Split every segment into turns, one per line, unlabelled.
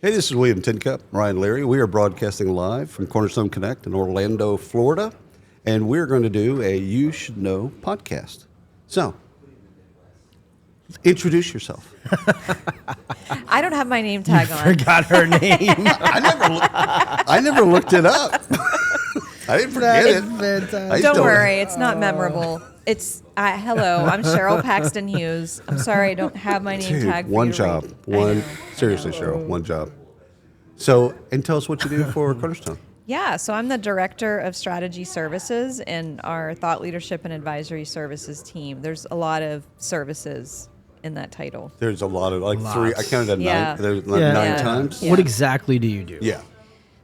Hey, this is William Tincup, Ryan Leary. We are broadcasting live from Cornerstone Connect in Orlando, Florida, and we're going to do a You Should Know podcast. So, introduce yourself.
I don't have my name tag on.
Forgot her name.
I never looked it up. I didn't forget it.
Fantastic.
Don't worry, it's not memorable. It's hello. I'm Cheryl Paxton-Hughes. I'm sorry, I don't have my name tag.
One job. Seriously, Cheryl, one job. So, and tell us what you do for Cornerstone.
Yeah, so I'm the Director of Strategy Services in our Thought Leadership and Advisory Services team. There's a lot of services in that title.
There's a lot of, like
Lots.
three, I counted at
Yeah.
nine. There's
Yeah.
nine
Yeah.
times.
Yeah.
What exactly do you do?
Yeah.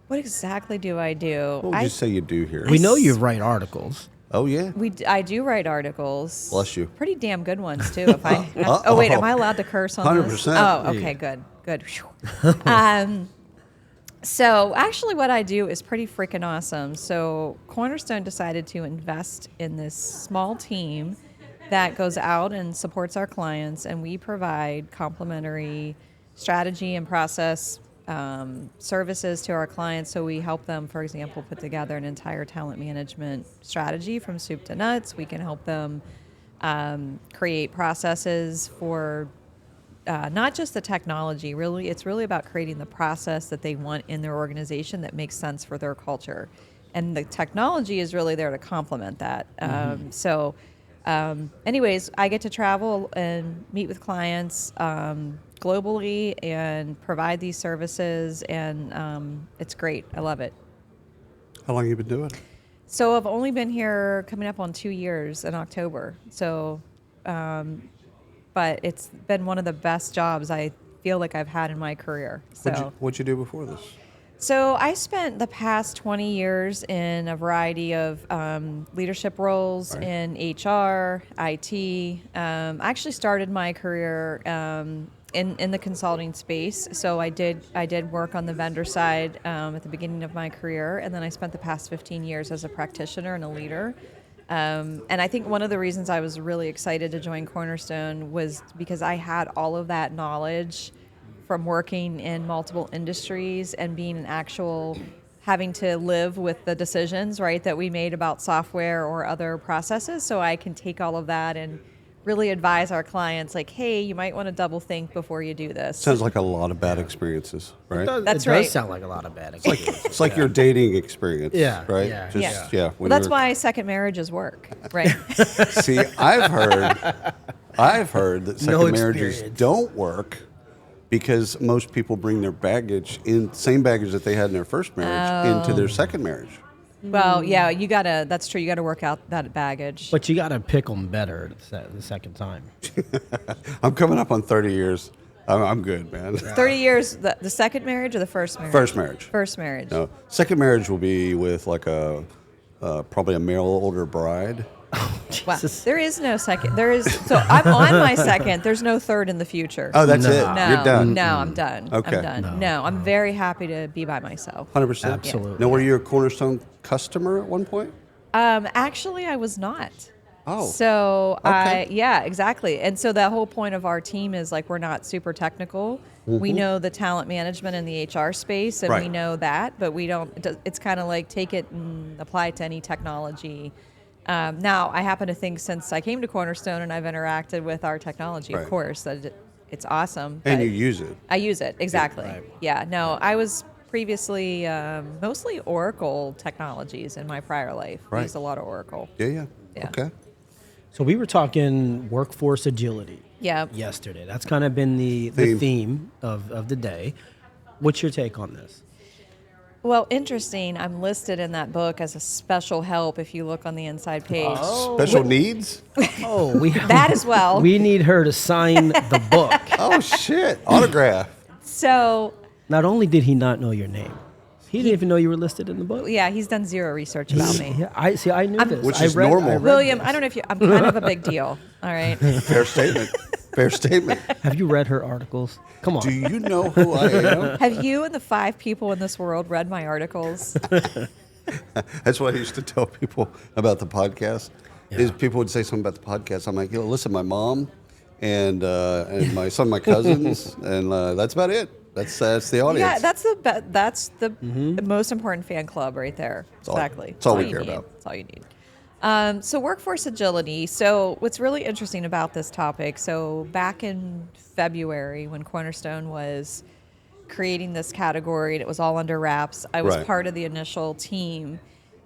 What exactly do I do?
What would you say you do here?
We know you write articles.
Oh, yeah.
I do write articles.
Bless you.
Pretty damn good ones too. If I oh wait, am I allowed to curse on this?
100%.
Oh, okay, good. So actually, what I do is pretty freaking awesome. So Cornerstone decided to invest in this small team that goes out and supports our clients, and we provide complimentary strategy and process services to our clients. So we help them, for example, put together an entire talent management strategy from soup to nuts. We can help them create processes for not just the technology. Really, it's really about creating the process that they want in their organization that makes sense for their culture. And the technology is really there to complement that. Anyways, I get to travel and meet with clients globally and provide these services, and it's great. I love it.
How long have you been doing it?
So I've only been here coming up on 2 years in October. So, but it's been one of the best jobs I feel like I've had in my career. So
What'd you do before this?
So I spent the past 20 years in a variety of leadership roles in HR, IT. I actually started my career in the consulting space. So I did work on the vendor side at the beginning of my career, and then I spent the past 15 years as a practitioner and a leader. And I think one of the reasons I was really excited to join Cornerstone was because I had all of that knowledge from working in multiple industries and being an actual, having to live with the decisions, right, that we made about software or other processes. So I can take all of that and really advise our clients, like, hey, you might want to double think before you do this.
Sounds like a lot of bad experiences, right?
That's
it
right.
does sound like a lot of bad experiences.
It's like your dating experience,
Yeah,
right?
yeah,
Just,
yeah.
when
Well, that's
you're-
why second marriages work, right?
See, I've heard that second
No
marriages
experience.
don't work because most people bring their baggage same baggage that they had in their first marriage into their second marriage.
Well, yeah, that's true. You got to work out that baggage.
But you got to pick them better the second time.
I'm coming up on 30 years. I'm good, man.
30 years, the second marriage or the first marriage?
First marriage.
First marriage.
No, second marriage will be with like probably a male older bride.
Wow. There is no second. So I'm on my second. There's no third in the future.
Oh, that's
No.
it.
No,
You're done.
No, I'm done.
Okay.
I'm done. No, I'm very happy to be by myself.
100%.
Absolutely.
Now, were you a Cornerstone customer at one point?
Actually, I was not.
Oh.
So
Okay.
yeah, exactly. And so the whole point of our team is like we're not super technical. We know the talent management and the HR space, and
Right.
we know that, but we don't. It's kind of like take it and apply it to any technology. Now, I happen to think since I came to Cornerstone and I've interacted with our technology,
Right.
of course, that it's awesome.
And
but
you use it.
I use it, exactly.
Right.
Yeah, no, I was previously mostly Oracle technologies in my prior life. I
Right.
used a lot of Oracle.
Yeah.
Yeah.
Okay.
So we were talking workforce agility
Yeah.
yesterday. That's kind of been the theme of the day. What's your take on this?
Well, interesting. I'm listed in that book as a special help if you look on the inside page.
Special needs?
Oh,
That as well.
We need her to sign the book.
Oh, shit. Autograph.
So,
Not only did he not know your name, he didn't even know you were listed in the book.
yeah, he's done zero research about me.
Yeah, I knew this.
Which
I
is
read-
normal.
I read
William,
this.
I don't know if I'm kind of a big deal. All right.
Fair statement. Fair statement.
Have you read her articles? Come on.
Do you know who I am?
Have you and the 5 people in this world read my articles?
That's what I used to tell people about the podcast. Is people would say something about the podcast. I'm like, listen, my mom and my some of my cousins, and that's about it. That's the audience.
Yeah, that's the most important fan club right there. Exactly.
That's all we
you
care
need.
about.
That's all you need. So workforce agility. So what's really interesting about this topic, so back in February when Cornerstone was creating this category and it was all under wraps, I was
Right.
part of the initial team.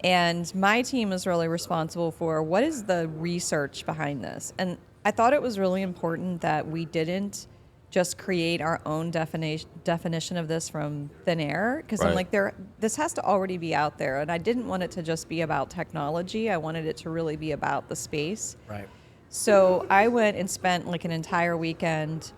And my team is really responsible for what is the research behind this. And I thought it was really important that we didn't just create our own definition of this from thin air, because I'm
Right.
like, this has to already be out there. And I didn't want it to just be about technology. I wanted it to really be about the space.
Right.
So I went and spent like an entire weekend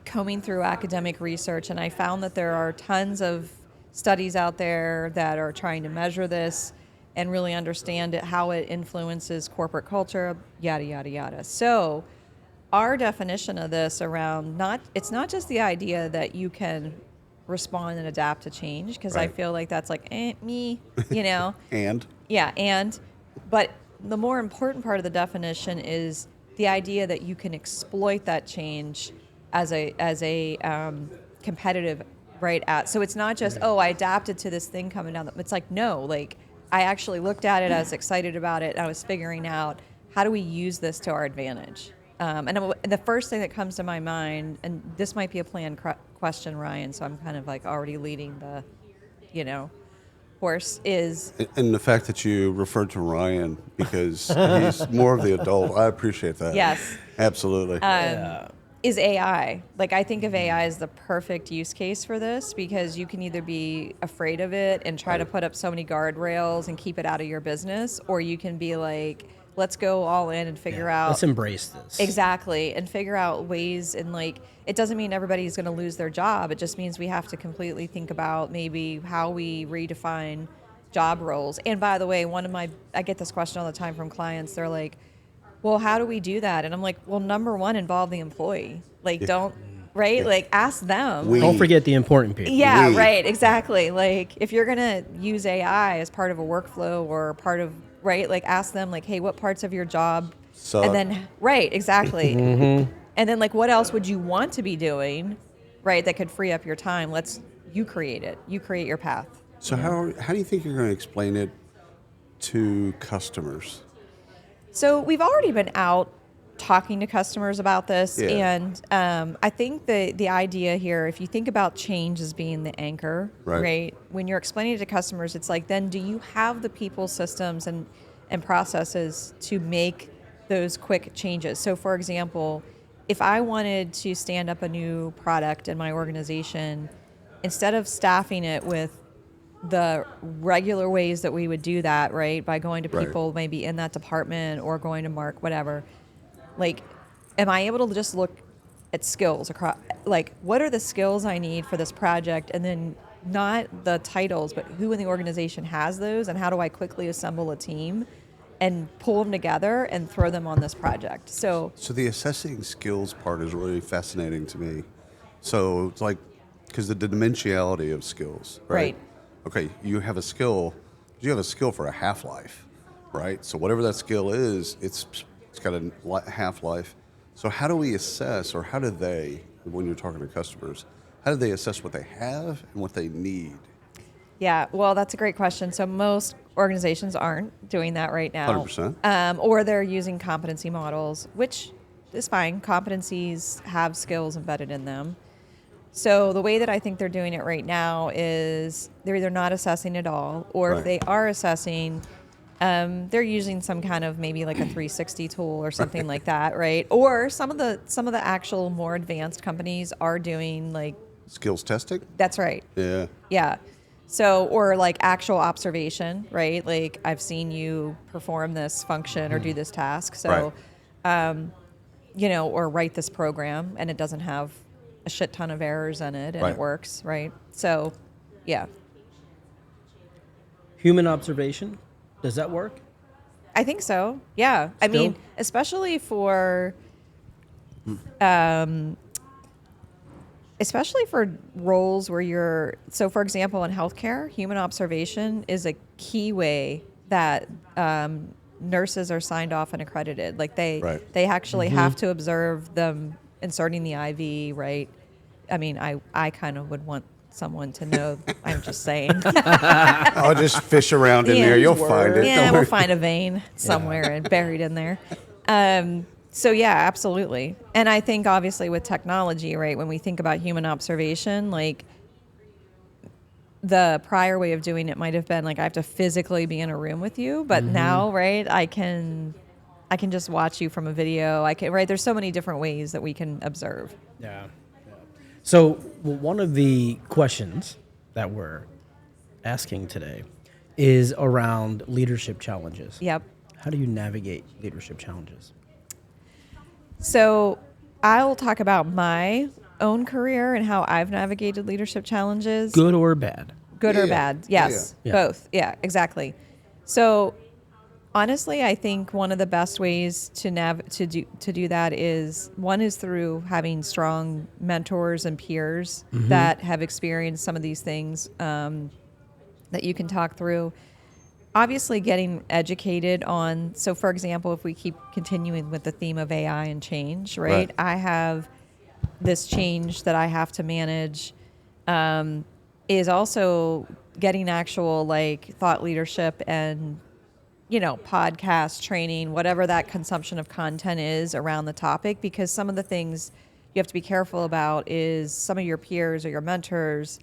combing through academic research, and I found that there are tons of studies out there that are trying to measure this and really understand it, how it influences corporate culture, yada, yada, yada. So our definition of this around it's not just the idea that you can respond and adapt to change, because I
Right.
feel like that's like, me, you know.
And
Yeah, but the more important part of the definition is the idea that you can exploit that change as a competitive so it's not just, I adapted to this thing coming down. It's like, no, like I actually looked at it, I was excited about it, and I was figuring out how do we use this to our advantage. And the first thing that comes to my mind, and this might be a planned question, Ryan, so I'm kind of like already leading the, horse, is
and the fact that you referred to Ryan because he's more of the adult, I appreciate that.
Yes.
Absolutely.
is AI. Like, I think of AI as the perfect use case for this, because you can either be afraid of it and try to put up so many guardrails and keep it out of your business, or you can be like, let's go all in and figure out.
Let's embrace this.
Exactly. And figure out ways, and like, it doesn't mean everybody's going to lose their job. It just means we have to completely think about maybe how we redefine job roles. And by the way, I get this question all the time from clients. They're like, well, how do we do that? And I'm like, well, number one, involve the employee. Like, like, ask them.
Don't forget the important people.
Yeah, right, exactly. Like, if you're going to use AI as part of a workflow or part of, like, ask them, like, hey, what parts of your job? And then, exactly. And then, like, what else would you want to be doing, that could free up your time? You create it. You create your path.
So how do you think you're going to explain it to customers?
So we've already been out talking to customers about this, and I think the idea here, if you think about change as being the anchor, right? When you're explaining it to customers, it's like, then do you have the people, systems, and processes to make those quick changes? So, for example, if I wanted to stand up a new product in my organization, instead of staffing it with the regular ways that we would do that, by going to people maybe in that department or going to Mark, whatever, like, am I able to just look at skills across, like, what are the skills I need for this project, and then not the titles, but who in the organization has those, and how do I quickly assemble a team and pull them together and throw them on this project? So
the assessing skills part is really fascinating to me. So it's like, because the dimensionality of skills, right? Okay, you have a skill for a half-life, right? So whatever that skill is, it's got a half-life. So how do we assess, or how do they, when you're talking to customers, how do they assess what they have and what they need?
Yeah, well, that's a great question. So most organizations aren't doing that right now.
100%.
Or they're using competency models, which is fine. Competencies have skills embedded in them. So the way that I think they're doing it right now is they're either not assessing at all, or if they are assessing, they're using some kind of maybe like a 360 tool or something like that, right? Or some of the actual more advanced companies are doing like
skills testing.
That's right.
Yeah.
Yeah. So, or like actual observation, right? Like, I've seen you perform this function or do this task. So, or write this program, and it doesn't have a shit ton of errors in it, and it works, right? So, yeah.
Human observation, does that work?
I think so. Yeah. I mean, especially for roles where so for example, in healthcare, human observation is a key way that nurses are signed off and accredited. Like, they actually have to observe them inserting the IV, right? I mean, I kind of would want someone to know. I'm just saying.
I'll just fish around in there. You'll find it.
Yeah,
Don't
we'll
worry.
find a vein somewhere and buried in there. So yeah, absolutely. And I think obviously with technology, right, when we think about human observation, like the prior way of doing it might have been like I have to physically be in a room with you, but now, right, I can just watch you from a video. Right, there's so many different ways that we can observe.
Yeah. So one of the questions that we're asking today is around leadership challenges.
Yep.
How do you navigate leadership challenges?
So I'll talk about my own career and how I've navigated leadership challenges.
Good or bad?
Good or
Yeah.
bad. Yes,
Yeah.
both. Yeah, exactly. So honestly, I think one of the best ways to do that is through having strong mentors and peers that have experienced some of these things that you can talk through. Obviously, getting educated on. So, for example, if we keep continuing with the theme of AI and change, right? I have this change that I have to manage. Is also getting actual like thought leadership and podcast training, whatever that consumption of content is around the topic, because some of the things you have to be careful about is some of your peers or your mentors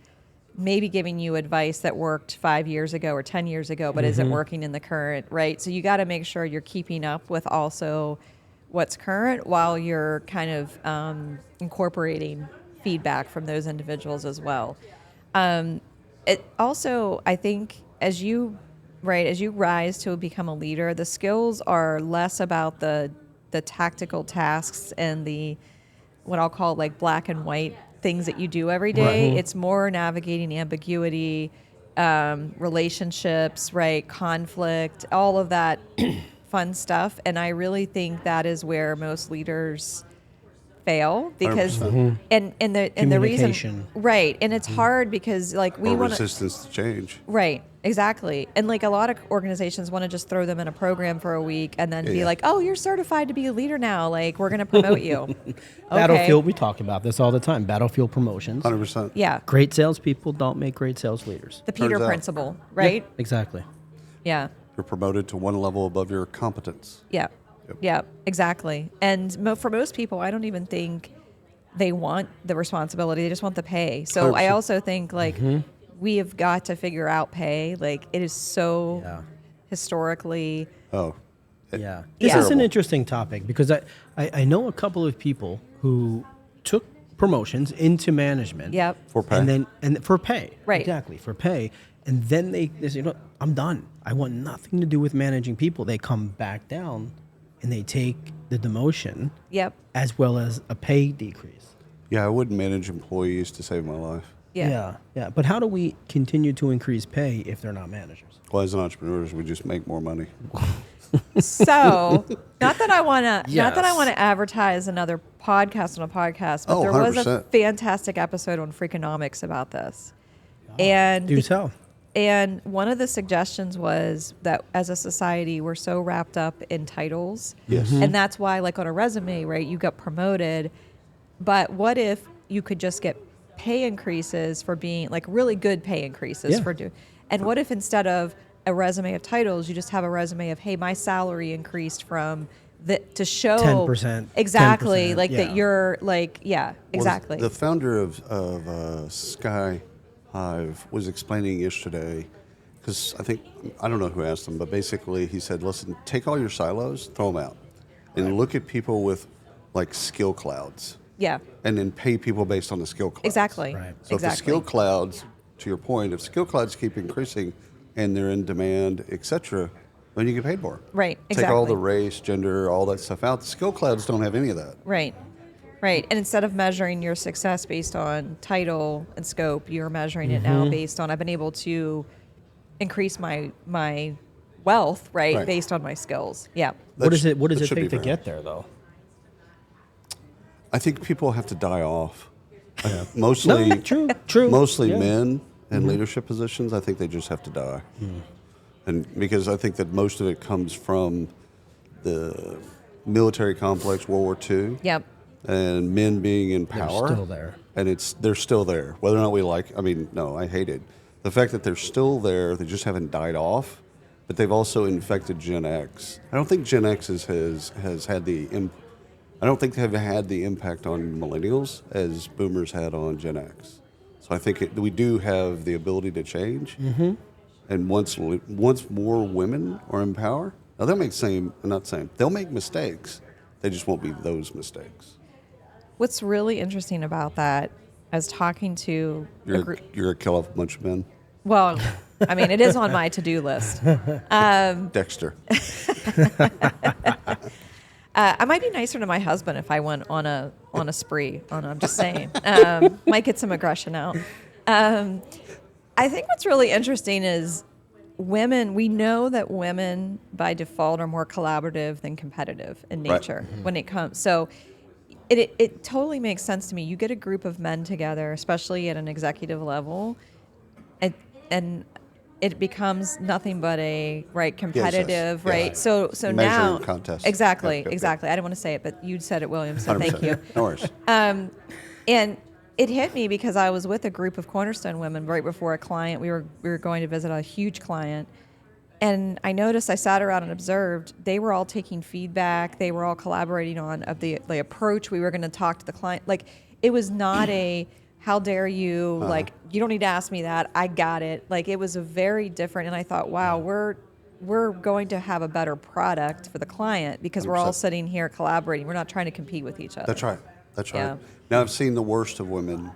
maybe giving you advice that worked 5 years ago or 10 years ago, but isn't working in the current, right? So you got to make sure you're keeping up with also what's current while you're kind of incorporating feedback from those individuals as well. It also, I think, as you rise to become a leader, the skills are less about the tactical tasks and the what I'll call like black and white things that you do every day.
Right.
It's more navigating ambiguity, relationships, right, conflict, all of that fun stuff. And I really think that is where most leaders fail because
100%.
and the
Communication.
reason right, and it's hard because like we
Or
want to
resistance to change.
right, exactly, and like a lot of organizations want to just throw them in a program for a week and then be
Yeah.
like, oh, you're certified to be a leader now, like we're going to promote you. Okay.
Battlefield, we talk about this all the time. Battlefield promotions.
100%.
Yeah,
Great salespeople don't make great sales leaders.
the Peter
Turns out.
principle, right?
Yeah, exactly.
Yeah.
You're promoted to one level above your competence.
Yeah.
Yep.
Yeah, exactly. And for most people, I don't even think they want the responsibility. They just want the pay. So I
100%.
also think like we have got to figure out pay. Like it is so
Yeah.
historically.
Oh.
Yeah. This is an interesting topic because I know a couple of people who took promotions into management.
Yep.
For pay.
And for pay.
Right.
Exactly. For pay. And then they say, I'm done. I want nothing to do with managing people. They come back down and they take the demotion
Yep.
as well as a pay decrease.
Yeah, I wouldn't manage employees to save my life.
Yeah.
Yeah. But how do we continue to increase pay if they're not managers?
Well, as entrepreneurs, we just make more money.
So, not that I want to
Yes.
advertise another podcast on a podcast, but
Oh,
there was a
100%.
fantastic episode on Freakonomics about this. And
Do tell.
And one of the suggestions was that as a society, we're so wrapped up in titles.
Yes.
And that's why, like on a resume, right, you got promoted. But what if you could just get pay increases for being, like really good pay increases
Yeah.
for doing, and what if instead of a resume of titles, you just have a resume of, hey, my salary increased from to show
10%,
exactly
10%,
like
yeah.
that you're like, yeah, exactly.
Well, the founder of Sky Hive was explaining yesterday, because I don't know who asked him, but basically he said, listen, take all your silos, throw them out, and look at people with like skill clouds,
yeah,
and then pay people based on the skill clouds.
exactly.
Right.
So if the skill clouds, to your point, if skill clouds keep increasing and they're in demand, etc., then you get paid more.
Right,
Take all
exactly.
the race, gender, all that stuff out. The skill clouds don't have any of that.
Right. Right. And instead of measuring your success based on title and scope, you're measuring it now based on I've been able to increase my wealth, right, based on my skills. Yeah.
What does
That
it
should
take
be
to
fair.
get there though?
I think people have to die off. Mostly,
No, true.
Mostly
Yeah.
men in leadership positions. I think they just have to die, and because I think that most of it comes from the military complex, World War II.
Yep.
and men being in power.
still there.
And they're still there. Whether or not we like, no, I hate it. The fact that they're still there, they just haven't died off, but they've also infected Gen X. I don't think Gen X has had I don't think they've had the impact on millennials as boomers had on Gen X. So I think we do have the ability to change. Mm-hmm. And once more women are in power, now they'll they'll make mistakes. They just won't be those mistakes.
What's really interesting about that, I was talking to
You're going to kill off a bunch of men?
well, I mean, it is on my to-do list.
Dexter.
I might be nicer to my husband if I went on a spree. I'm just saying. Might get some aggression out. I think what's really interesting is women. We know that women by default are more collaborative than competitive in nature when it comes. So it totally makes sense to me. You get a group of men together, especially at an executive level, and it becomes nothing but a competitive, right?
Yeah.
So
Measuring
now
contest.
exactly.
Yep.
I didn't want to say it, but you said it, William. So
100%.
thank you.
No worries.
And it hit me because I was with a group of Cornerstone women right before a client. We were going to visit a huge client, and I noticed, I sat around and observed, they were all taking feedback. They were all collaborating on the approach we were going to talk to the client. Like, it was not a how dare you, like, you don't need to ask me that, I got it. Like, it was a very different, and I thought, wow, we're going to have a better product for the client because we're all
100%.
sitting here collaborating. We're not trying to compete with each other.
That's right. That's right.
Yeah.
Now, I've seen the worst of women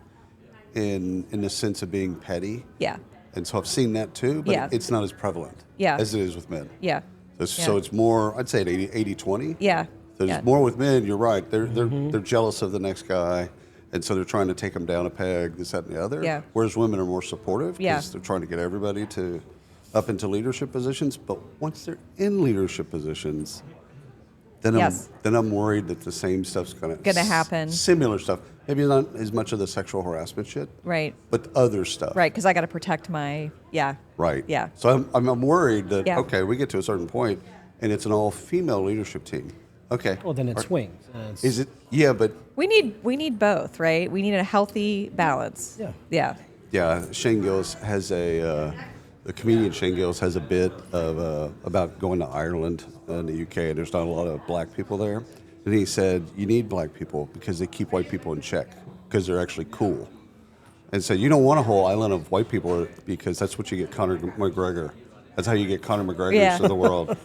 in the sense of being petty.
Yeah.
And so I've seen that too, but
Yeah.
it's not as prevalent
Yeah.
as it is with men.
Yeah.
So it's more, I'd say 80-20.
Yeah.
There's
Yeah.
more with men, you're right. They're jealous of the next guy, and so they're trying to take them down a peg, this, that, and the other.
Yeah.
Whereas women are more supportive
Yeah.
because they're trying to get everybody up into leadership positions. But once they're in leadership positions, then I'm worried that the same stuff's gonna
happen.
Similar stuff. Maybe not as much of the sexual harassment shit.
Right.
But other stuff.
Right, because I got to protect my,
Right.
Yeah.
So I'm worried that,
Yeah.
okay, we get to a certain point and it's an all-female leadership team. Okay.
Well, then it swings.
Is it? Yeah, but
We need both, right? We need a healthy balance.
Yeah.
Yeah.
yeah, Shane Gillis has the comedian Shane Gillis has a bit of about going to Ireland and the UK, and there's not a lot of black people there. And he said, you need black people because they keep white people in check because they're actually cool. And so you don't want a whole island of white people because that's what you get Conor McGregor. That's how you get Conor McGregors of the world.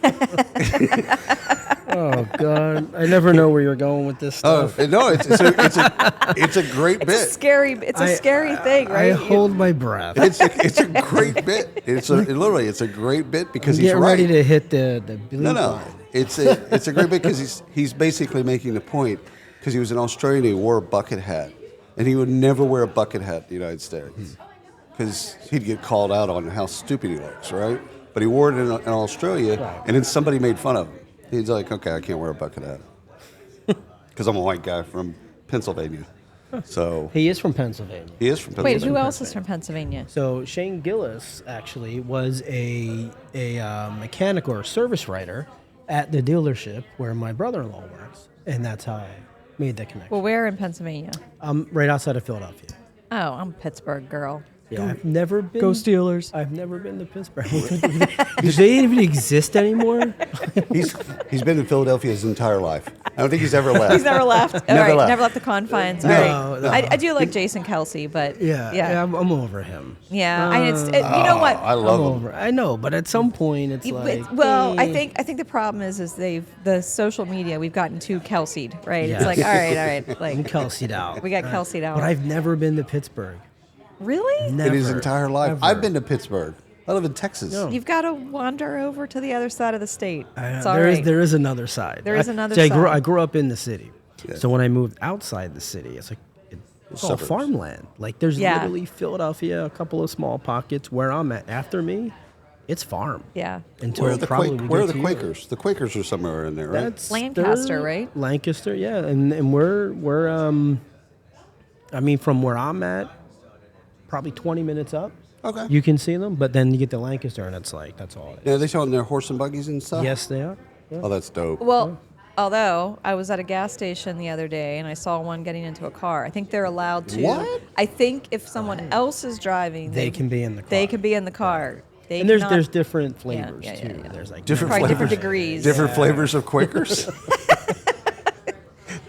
Oh God! I never know where you're going with this stuff.
No, it's a great bit.
It's a scary thing, right?
I hold my breath.
It's a great bit. It's a great bit because he's
Get
right.
ready to hit the blue
No.
line.
It's a great bit because he's basically making the point because he was in Australia and he wore a bucket hat, and he would never wear a bucket hat in the United States because he'd get called out on how stupid he looks, right? But he wore it in Australia, and then somebody made fun of him. He's like, okay, I can't wear a bucket hat because I'm a white guy from Pennsylvania. So
He is from Pennsylvania.
he is from Pennsylvania.
Wait, who else is from Pennsylvania?
So Shane Gillis actually was a mechanic or a service writer at the dealership where my brother-in-law works, and that's how I made the connection.
Well, where in Pennsylvania?
Right outside of Philadelphia.
Oh, I'm a Pittsburgh girl.
Yeah, I've never been.
Go Steelers.
I've never been to Pittsburgh. Do they even exist anymore?
He's been in Philadelphia his entire life. I don't think he's ever left.
He's never left. All
Never
right,
left.
never left the confines.
No,
All right.
no.
I do like Jason Kelsey, but
Yeah, I'm over him.
Yeah. You know what?
I
I'm
love him.
over. I know, but at some point it's like.
Well,
eh.
I think the problem is the social media, we've gotten too Kelsey'd, right?
Yes.
It's like, all right,
I'm
like
Kelsey'd out.
we got Kelsey'd out.
But I've never been to Pittsburgh.
Really?
Never.
In his entire life.
Ever.
I've been to Pittsburgh. I live in Texas.
No.
You've got to wander over to the other side of the state. It's all
There is
right.
there is another side.
There is another
See,
side.
I grew up in the city,
Yeah.
so when I moved outside the city, it's like it's all
Suburbs.
farmland. Like there's
Yeah.
literally Philadelphia, a couple of small pockets where I'm at. After me, it's farm.
Yeah.
Until
Where are the,
probably we
where are
get
the
to you.
Quakers? The Quakers are somewhere in there, right?
That's
Lancaster,
they're-
right?
Lancaster, yeah, and we're I mean from where I'm at, probably 20 minutes up.
Okay.
You can see them, but then you get to Lancaster, and it's like that's all. It is.
Yeah, they selling their horse and buggies and stuff?
Yes, they are. Yeah.
Oh, that's dope.
Well, Although I was at a gas station the other day and I saw one getting into a car. I think they're allowed to.
What?
I think if someone else is driving,
They can be in the car.
They can be in the car. They
And there's
cannot-
there's different flavors
yeah,
too.
yeah.
There's like
Different
probably
flavors.
different degrees.
Different flavors of Quakers.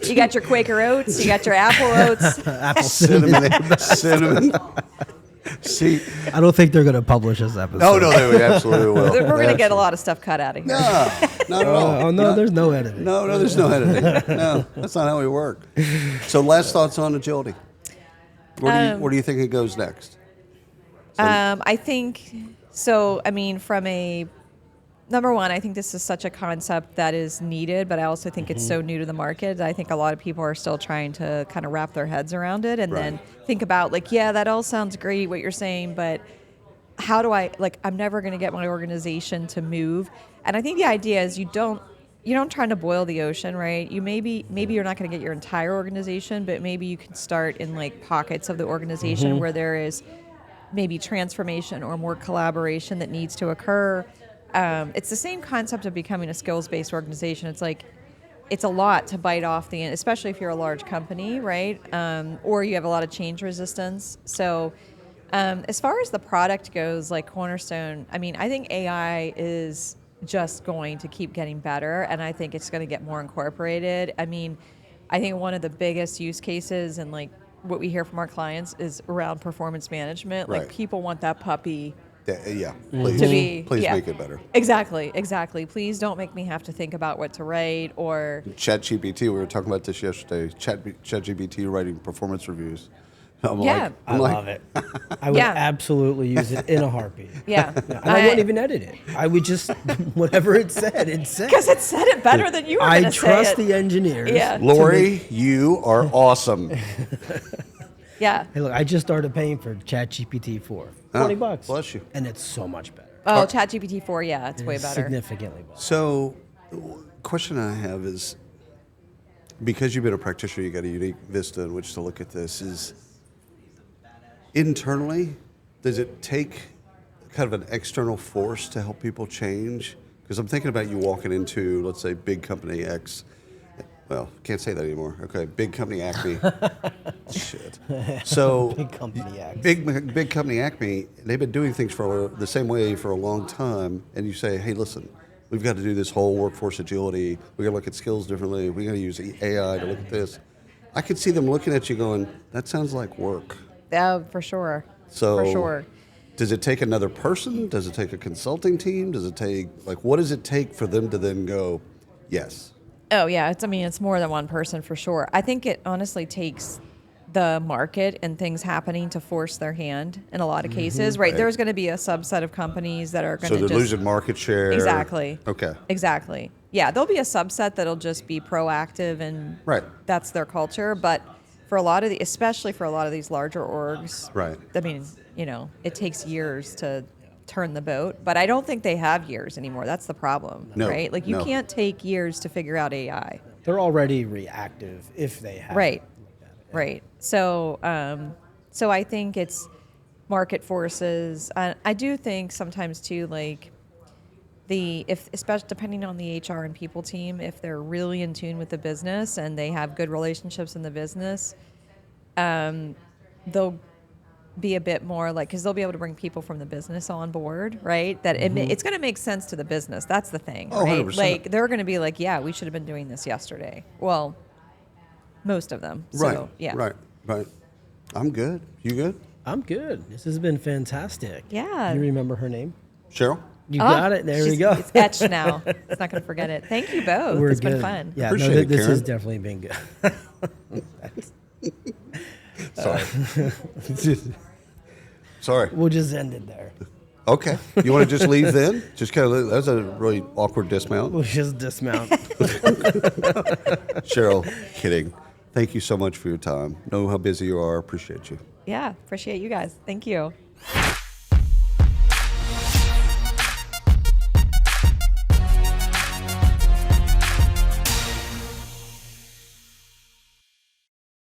You got your Quaker oats. You got your apple oats.
apple
Cinnamon. See,
I don't think they're gonna publish this episode.
no, they absolutely will.
We're going to get a lot of stuff cut out of here.
No, not at all.
Oh no, there's no editing.
No, there's no editing. No, that's not how we work. So, last thoughts on agility. Where do you think it goes next?
I think so. I mean, from a number one, I think this is such a concept that is needed, but I also think it's so new to the market. I think a lot of people are still trying to kind of wrap their heads around it and then think about like, yeah, that all sounds great what you're saying, but how do I'm never going to get my organization to move. And I think the idea is you don't try to boil the ocean, right? You maybe you're not going to get your entire organization, but maybe you can start in like pockets of the organization where there is maybe transformation or more collaboration that needs to occur. It's the same concept of becoming a skills-based organization. It's like, it's a lot to bite off the end, especially if you're a large company, right? Or you have a lot of change resistance. So as far as the product goes, like Cornerstone, I mean, I think AI is just going to keep getting better, and I think it's going to get more incorporated. I mean, I think one of the biggest use cases and like what we hear from our clients is around performance management.
Right.
Like people want that puppy
Yeah, please,
to be
please make it better.
Exactly. Please don't make me have to think about what to write or
ChatGPT, we were talking about this yesterday. ChatGPT writing performance reviews. I'm
Yeah.
I love it. I would
Yeah.
absolutely use it in a heartbeat.
yeah.
And I wouldn't even edit it. I would just whatever it said.
Because it said it better than you were
I
going to say
trust
it.
the engineers.
Yeah.
Lori, you are awesome.
Yeah.
Hey, look, I just started paying for ChatGPT 4. $20.
Bless you.
And it's so much better.
Oh, ChatGPT 4, yeah, it's way better.
Significantly better.
So, question I have is, because you've been a practitioner, you got a unique vista in which to look at this. Is internally, does it take kind of an external force to help people change? Because I'm thinking about you walking into, let's say, big company X. Well, can't say that anymore. Okay, big company Acme. Shit. So
Big company X.
Big company Acme. They've been doing things for the same way for a long time, and you say, "Hey, listen, we've got to do this whole workforce agility. We got to look at skills differently. We got to use AI to look at this." I could see them looking at you, going, "That sounds like work."
Oh, for sure.
So,
for sure.
Does it take another person? Does it take a consulting team? Does it take what does it take for them to then go, "Yes"?
Oh, yeah. It's more than one person for sure. I think it honestly takes the market and things happening to force their hand in a lot of cases, right?
Right.
There's going to be a subset of companies that are going
So
to
they're
just
losing market share.
Exactly.
Okay.
Exactly. Yeah, there'll be a subset that'll just be proactive and
Right.
that's their culture. But for a lot of especially for a lot of these larger orgs,
Right.
I mean, it takes years to turn the boat, but I don't think they have years anymore. That's the problem,
No,
right? Like you
no.
can't take years to figure out AI.
They're already reactive if they have.
Right. Right. So, so I think it's market forces. I do think sometimes too, like especially depending on the HR and people team, if they're really in tune with the business and they have good relationships in the business, they'll be a bit more like, because they'll be able to bring people from the business on board, right? That it's going to make sense to the business. That's the thing,
Oh,
right?
100%.
Like they're going to be like, yeah, we should have been doing this yesterday. Well, most of them.
Right.
So, yeah.
Right. I'm good. You good?
I'm good. This has been fantastic.
Yeah.
You remember her name?
Cheryl?
You got it. There we go.
It's etched now. It's not going to forget it. Thank you both.
We're
It's
good.
been fun.
Yeah,
Appreciate it,
this
Karen.
has definitely been good.
Sorry. Sorry.
We'll just end it there.
Okay. You want to just leave then? Just kind of, that was a really awkward dismount.
We'll just dismount.
Cheryl, kidding. Thank you so much for your time. Know how busy you are. Appreciate you.
Yeah. Appreciate you guys. Thank you.